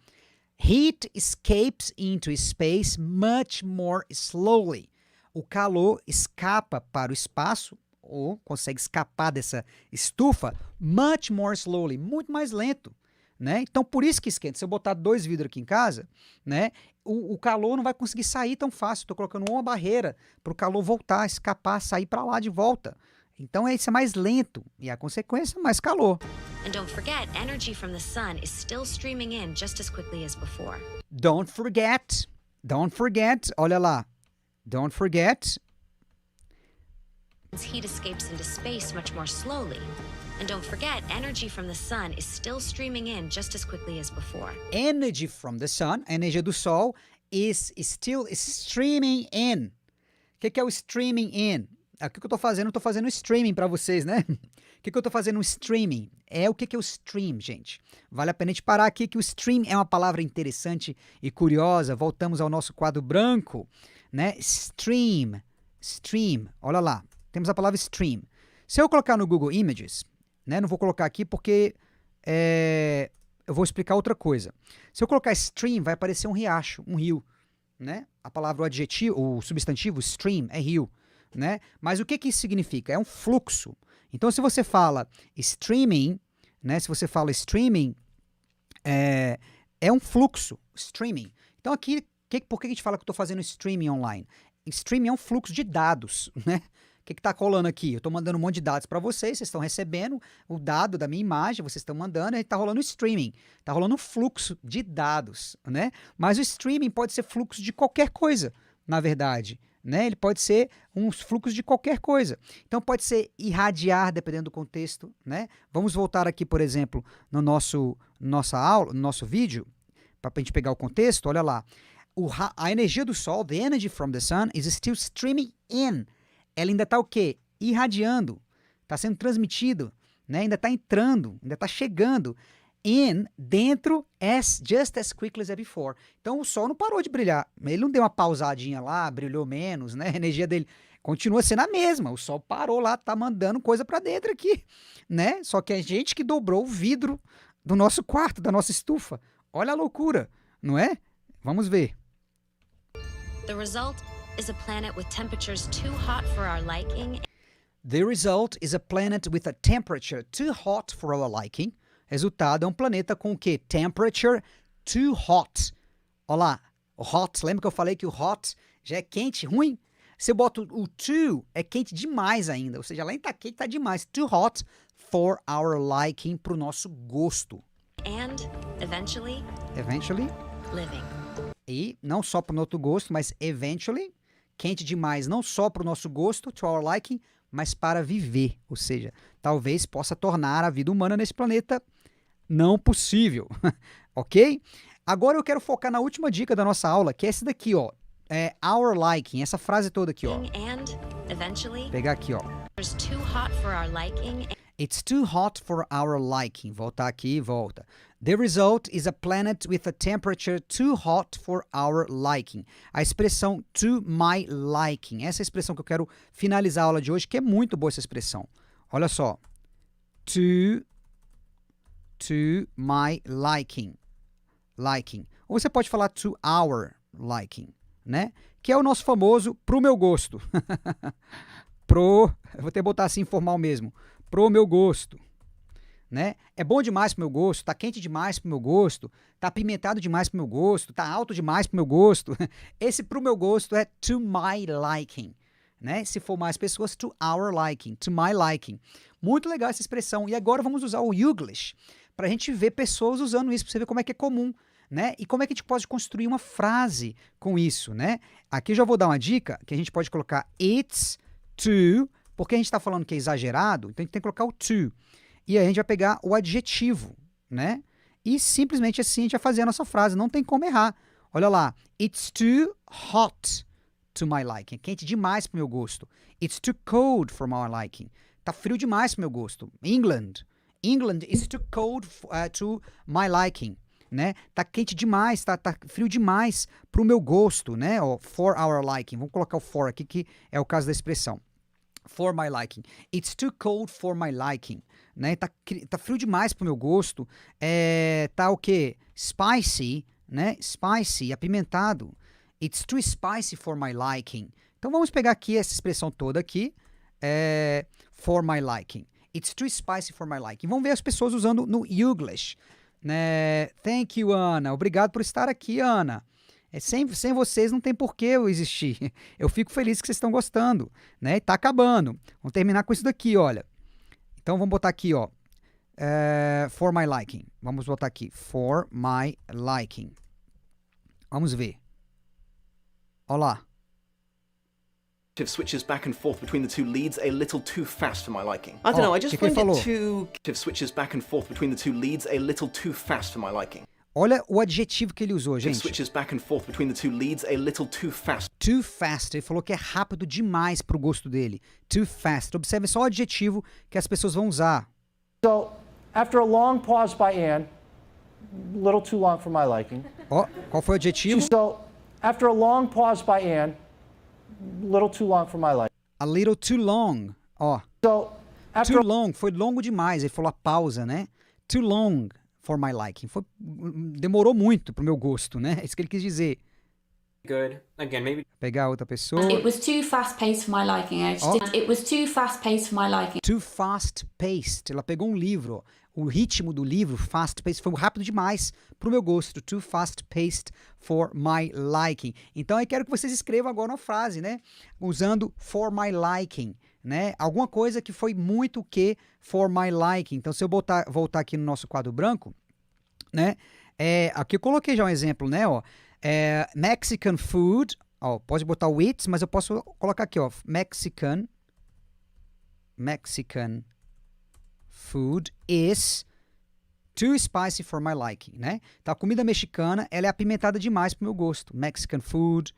Heat escapes into space much more slowly. O calor escapa para o espaço, ou consegue escapar dessa estufa, much more slowly, muito mais lento. Né? Então, por isso que esquenta. Se eu botar 2 vidros aqui em casa, né, o calor não vai conseguir sair tão fácil. Estou colocando uma barreira para o calor voltar, escapar, sair para lá de volta. Então, isso é mais lento e a consequência é mais calor. And don't forget, energy from the sun is still streaming in just as quickly as before. Don't forget, olha lá. Don't forget. Heat escapes into space much more slowly. And don't forget, energy from the sun is still streaming in just as quickly as before. Energy from the sun, a energia do sol, is still streaming in. O que é o streaming in? O que eu estou fazendo? Eu estou fazendo streaming para vocês, né? O que eu estou fazendo streaming? O que é o stream, gente? Vale a pena a gente parar aqui que o stream é uma palavra interessante e curiosa. Voltamos ao nosso quadro branco, né? Stream, olha lá. Temos a palavra stream. Se eu colocar no Google Images, né, não vou colocar aqui porque eu vou explicar outra coisa. Se eu colocar stream, vai aparecer um riacho, um rio. Né? A palavra, o adjetivo, o substantivo stream é rio. Né? Mas o que isso significa? É um fluxo. Então, se você fala streaming, né, é um fluxo, streaming. Então, aqui, por que a gente fala que eu estou fazendo streaming online? Streaming é um fluxo de dados, né? O que está rolando aqui? Eu estou mandando um monte de dados para vocês estão recebendo o dado da minha imagem, vocês estão mandando, e está rolando streaming. Está rolando um fluxo de dados, né? Mas o streaming pode ser fluxo de qualquer coisa, na verdade. Né? Ele pode ser um fluxo de qualquer coisa. Então, pode ser irradiar, dependendo do contexto. Né? Vamos voltar aqui, por exemplo, nossa aula, no nosso vídeo, para a gente pegar o contexto. Olha lá. A energia do sol, the energy from the sun, is still streaming in. Ela ainda está o quê? Irradiando. Está sendo transmitido. Né? Ainda está entrando. Ainda está chegando. Dentro, just as quickly as before. Então, o sol não parou de brilhar. Ele não deu uma pausadinha lá, brilhou menos, né? A energia dele continua sendo a mesma. O sol parou lá, tá mandando coisa para dentro aqui, né? Só que a gente que dobrou o vidro do nosso quarto, da nossa estufa. Olha a loucura, não é? Vamos ver. The result is a planet with temperatures too hot for our liking. The result is a planet with a temperature too hot for our liking. Resultado é um planeta com o quê? Temperature too hot. Olha lá, o hot, lembra que eu falei que o hot já é quente, ruim? Se eu boto o too, é quente demais ainda. Ou seja, além de tá quente, tá demais. Too hot for our liking, pro nosso gosto. And, eventually, living. E não só pro nosso gosto, mas eventually, quente demais, não só pro nosso gosto, to our liking, mas para viver. Ou seja, talvez possa tornar a vida humana nesse planeta não possível. Ok? Agora eu quero focar na última dica da nossa aula, que é esse daqui, ó. É our liking, essa frase toda aqui, ó. And, eventually, Pegar aqui, ó. it's too hot for our liking. It's too hot for our liking. Voltar aqui e volta. The result is a planet with a temperature too hot for our liking. A expressão to my liking. Essa é a expressão que eu quero finalizar a aula de hoje, que é muito boa essa expressão. Olha só. To my liking. Liking. Ou você pode falar to our liking, né? Que é o nosso famoso pro meu gosto. Eu vou ter que botar assim informal mesmo. Pro meu gosto, né? É bom demais pro meu gosto, tá quente demais pro meu gosto, tá apimentado demais pro meu gosto, tá alto demais pro meu gosto. Esse pro meu gosto é to my liking, né? Se for mais pessoas, to our liking, to my liking. Muito legal essa expressão. E agora vamos usar o Inglês pra gente ver pessoas usando isso, pra você ver como é que é comum, né? E como é que a gente pode construir uma frase com isso, né? Aqui eu já vou dar uma dica, que a gente pode colocar it's to, porque a gente está falando que é exagerado, então a gente tem que colocar o to. E aí a gente vai pegar o adjetivo, né? E simplesmente assim a gente vai fazer a nossa frase, não tem como errar. Olha lá, it's too hot to my liking. É quente demais pro meu gosto. It's too cold for my liking. Tá frio demais pro meu gosto. England is too cold to my liking. Né? Tá quente demais, tá frio demais pro meu gosto, né? Ó, for our liking. Vamos colocar o for aqui, que é o caso da expressão. For my liking. It's too cold for my liking. Né? Tá frio demais pro meu gosto. Tá o quê? Spicy, né? Spicy, apimentado. It's too spicy for my liking. Então vamos pegar aqui essa expressão toda aqui. For my liking. It's too spicy for my liking. Vamos ver as pessoas usando no Inglês. Né? Thank you, Ana. Obrigado por estar aqui, Ana. Sem vocês não tem porquê eu existir. Eu fico feliz que vocês estão gostando, né? E tá acabando. Vamos terminar com isso daqui, olha. Então vamos botar aqui, ó. For my liking. Vamos botar aqui. For my liking. Vamos ver. Olha lá. Switches back and forth between the two leads a little too fast for my liking. I don't know, I just find it too... Switches back and forth between the two leads a little too fast for my liking. Olha o adjetivo que ele usou, gente. Switches back and forth between the two leads a little too fast. Too fast. Ele falou que é rápido demais pro gosto dele. Too fast. Observe só o adjetivo que as pessoas vão usar. So, after a long pause by Anne, a little too long for my liking. Ó, qual foi o adjetivo? So, after a long pause by Anne, a little too long for my liking. A little too long. Ó. So, too long. Foi longo demais. Ele falou a pausa, né? Too long for my liking. Demorou muito pro meu gosto, né? É isso que ele quis dizer. Good. Again, maybe. Pegar outra pessoa. It was too fast-paced for my liking. It was too fast-paced for my liking. Too fast-paced. Ela pegou um livro. O ritmo do livro, fast-paced, foi rápido demais pro meu gosto. Too fast-paced for my liking. Então eu quero que vocês escrevam agora uma frase, né? Usando for my liking, né? Alguma coisa que foi muito que for my liking. Então se eu voltar aqui no nosso quadro branco, né? Aqui eu coloquei já um exemplo, né? Ó, Mexican food. Ó, pode botar o it's, mas eu posso colocar aqui, ó. Mexican food is too spicy for my liking, né? Então, a comida mexicana, ela é apimentada demais pro meu gosto. Mexican food,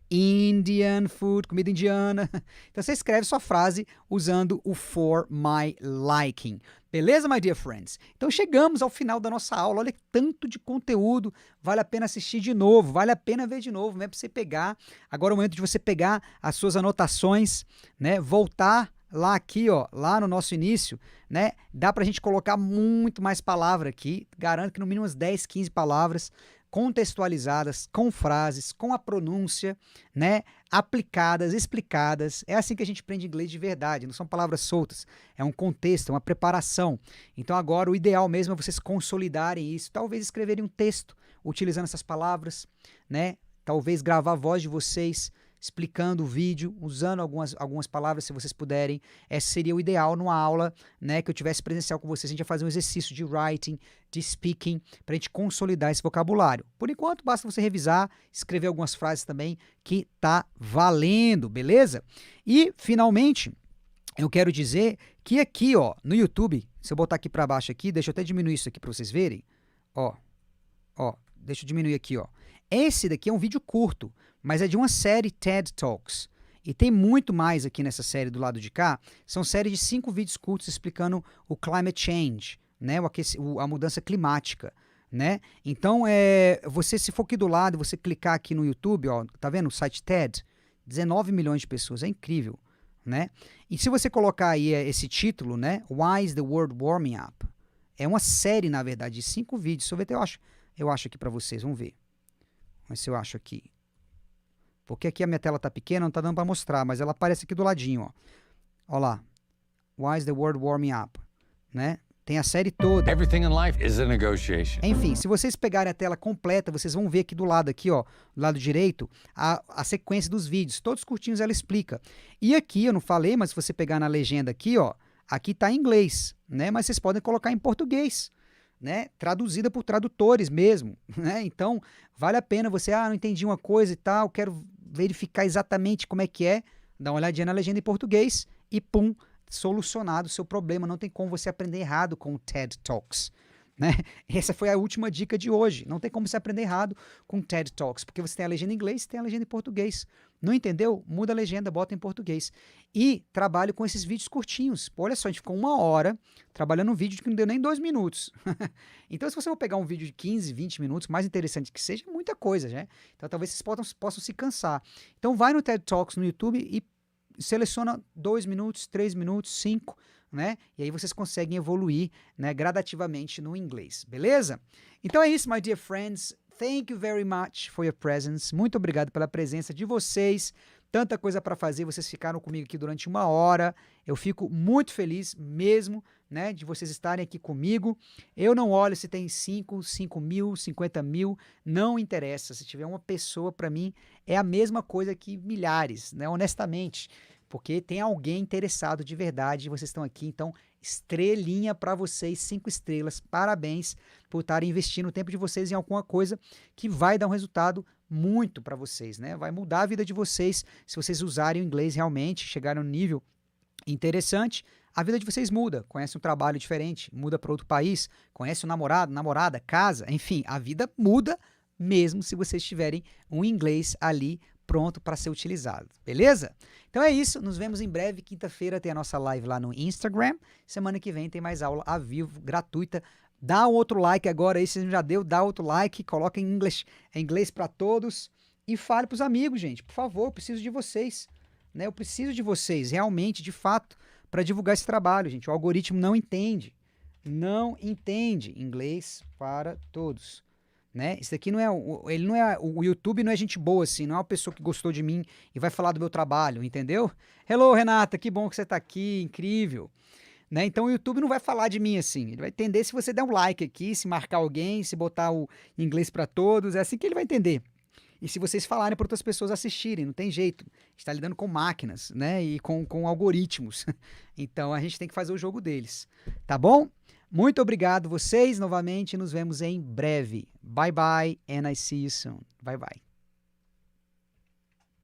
Indian food, comida indiana. Então, você escreve sua frase usando o for my liking. Beleza, my dear friends? Então, chegamos ao final da nossa aula. Olha tanto de conteúdo. Vale a pena assistir de novo. Vale a pena ver de novo, né? Pra você pegar. Agora é o momento de você pegar as suas anotações, né? Voltar lá aqui, ó, lá no nosso início, né? Dá pra gente colocar muito mais palavra aqui. Garanto que no mínimo umas 10, 15 palavras contextualizadas, com frases, com a pronúncia, né? Aplicadas, explicadas. É assim que a gente aprende inglês de verdade, não são palavras soltas. É um contexto, é uma preparação. Então agora o ideal mesmo é vocês consolidarem isso, talvez escreverem um texto utilizando essas palavras, né? Talvez gravar a voz de vocês, explicando o vídeo, usando algumas palavras, se vocês puderem. Esse seria o ideal numa aula, né, que eu tivesse presencial com vocês. A gente ia fazer um exercício de writing, de speaking, para a gente consolidar esse vocabulário. Por enquanto, basta você revisar, escrever algumas frases também, que tá valendo, beleza? E, finalmente, eu quero dizer que aqui, ó, no YouTube, se eu botar aqui para baixo aqui, deixa eu até diminuir isso aqui para vocês verem. Ó, deixa eu diminuir aqui, ó. Esse daqui é um vídeo curto, mas é de uma série TED Talks. E tem muito mais aqui nessa série do lado de cá. São séries de 5 vídeos curtos explicando o climate change, né? A mudança climática, né? Então, você, se for aqui do lado, você clicar aqui no YouTube, ó, tá vendo o site TED? 19 milhões de pessoas, é incrível, né? E se você colocar aí esse título, né? Why is the world warming up? É uma série, na verdade, de 5 vídeos. Deixa eu ver, eu acho aqui para vocês, vamos ver. Mas se eu acho aqui. Porque aqui a minha tela tá pequena, não tá dando para mostrar, mas ela aparece aqui do ladinho, ó. Ó lá. Why is the world warming up? Né? Tem a série toda. Everything in life is a negotiation. Enfim, se vocês pegarem a tela completa, vocês vão ver aqui do lado aqui, ó, do lado direito, a sequência dos vídeos. Todos curtinhos ela explica. E aqui, eu não falei, mas se você pegar na legenda aqui, ó, aqui tá em inglês, né? Mas vocês podem colocar em português, né? Traduzida por tradutores mesmo, né? Então, vale a pena você, não entendi uma coisa e tal, quero verificar exatamente como é que é, dá uma olhadinha na legenda em português e pum, solucionado o seu problema. Não tem como você aprender errado com o TED Talks, né? Essa foi a última dica de hoje. Não tem como você aprender errado com o TED Talks, porque você tem a legenda em inglês e tem a legenda em português. Não entendeu? Muda a legenda, bota em português. E trabalho com esses vídeos curtinhos. Pô, olha só, a gente ficou 1 hora trabalhando um vídeo que não deu nem 2 minutos. Então, se você for pegar um vídeo de 15, 20 minutos, mais interessante que seja, é muita coisa, né? Então, talvez vocês possam se cansar. Então, vai no TED Talks no YouTube e seleciona 2 minutos, 3 minutos, 5, né? E aí vocês conseguem evoluir, né, gradativamente no inglês, beleza? Então é isso, my dear friends. Thank you very much for your presence. Muito obrigado pela presença de vocês. Tanta coisa para fazer, vocês ficaram comigo aqui durante 1 hora. Eu fico muito feliz mesmo, né, de vocês estarem aqui comigo. Eu não olho se tem 5 mil, 50 mil, não interessa. Se tiver uma pessoa, para mim, é a mesma coisa que milhares, né, honestamente. Porque tem alguém interessado de verdade, vocês estão aqui, então estrelinha para vocês, 5 estrelas, parabéns por estarem investindo o tempo de vocês em alguma coisa que vai dar um resultado muito para vocês, né? Vai mudar a vida de vocês, se vocês usarem o inglês realmente, chegarem no nível interessante, a vida de vocês muda, conhece um trabalho diferente, muda para outro país, conhece um namorado, namorada, casa, enfim, a vida muda mesmo se vocês tiverem um inglês ali pronto para ser utilizado, beleza? Então é isso, nos vemos em breve, quinta-feira tem a nossa live lá no Instagram, semana que vem tem mais aula ao vivo, gratuita. Dá um outro like agora aí, se não já deu, dá outro like, coloca em inglês para todos e fale para os amigos, gente, por favor, eu preciso de vocês, né? Eu preciso de vocês, realmente, de fato, para divulgar esse trabalho, gente. O algoritmo não entende inglês para todos. Né? Isso daqui não é, o YouTube não é gente boa assim, não é uma pessoa que gostou de mim e vai falar do meu trabalho, entendeu? Hello, Renata, que bom que você está aqui, incrível. Né? Então o YouTube não vai falar de mim assim, ele vai entender se você der um like aqui, se marcar alguém, se botar o inglês para todos, é assim que ele vai entender. E se vocês falarem para outras pessoas assistirem, não tem jeito, a gente está lidando com máquinas, né? E com algoritmos, então a gente tem que fazer o jogo deles, tá bom? Muito obrigado vocês novamente, nos vemos em breve. Bye bye and I see you soon. Bye bye.